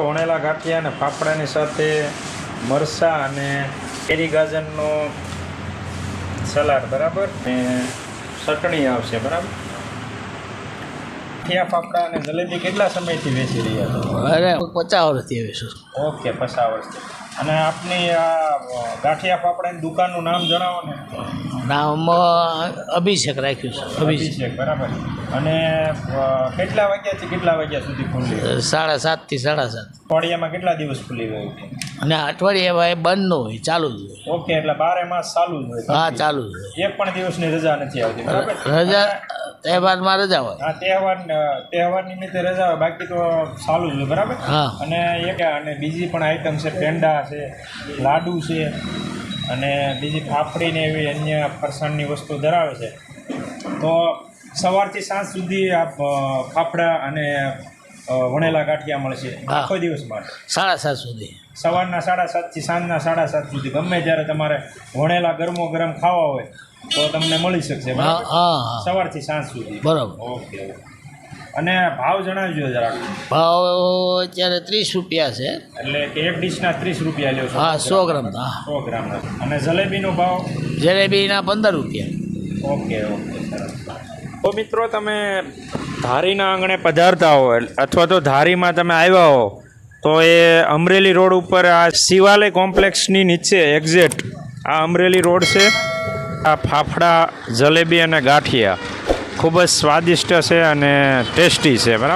વણેલા ગાંઠિયા અને ફાફડાની સાથે મરચાં અને કેરી ગાજરનો સલાડ બરાબર ને ચટણી આવશે બરાબર. ગાંઠિયા ફાફડા અને જલેબી કેટલા સમયથી વેચી રહ્યા છો? અરે 50 વર્ષથી વેચું. ઓકે, 50 વર્ષથી. અને આપની આ ગાંઠિયા ફાફડાની દુકાનનું નામ જણાવો ને. નામ અભિષેક રાખ્યું છે. અભિષેક બરાબર. અને કેટલા વાગ્યાથી કેટલા વાગ્યા સુધી ખુલ્લી? 7:30 થી 7:30. અઠવાડિયામાં કેટલા દિવસ ખુલ્લી હોય? અને અઠવાડિયે બંધ ન હોય, ચાલુ જ હોય. ઓકે, એટલે 12 માસ ચાલુ જ હોય? હા, ચાલુ જ હોય. એક પણ દિવસની રજા નથી આવતી બરાબર? રજા તહેવારમાં રજા હોય. હા, તહેવાર નિમિત્તે રજા હોય, બાકી તો ચાલુ જ હોય બરાબર. હા. અને બીજી પણ આઈટમ છે, પેંડા છે, લાડુ છે અને બીજી ફાફડીને એવી અન્ય ફરસાણની વસ્તુ ધરાવે છે. તો સવારથી સાંજ સુધી આ ફાફડા અને વણેલા ગાંઠિયા મળશે આખો દિવસ માટે? 7:30 સુધી. સવારના 7:30 થી સાંજના 7:30 સુધી ગમે જ્યારે તમારે વણેલા ગરમો ગરમ ખાવા હોય તો તમને મળી શકશે બરાબર? સવારથી સાંજ સુધી બરાબર. ઓકે. અને ભાવ જણાવજો જરા. ભાવ અત્યારે 30 રૂપિયા છે. એટલે કે એક ડીશના 30 રૂપિયા લ્યો છો? હા, 100 ગ્રામ. 100 ગ્રામ. અને જલેબીનો ભાવ? જલેબીના 15 રૂપિયા. ઓકે ઓકે, સરસ. તો મિત્રો, તમે ધારીના આંગણે પધારતા હો અથવા તો ધારીમાં તમે આવ્યા હો તો એ અમરેલી રોડ ઉપર આ શિવાલય કોમ્પ્લેક્સની નીચે એક્ઝેક્ટ આ અમરેલી રોડ છે. આ ફાફડા, જલેબી અને ગાંઠિયા ખૂબ જ સ્વાદિષ્ટ છે અને ટેસ્ટી છે બરાબર.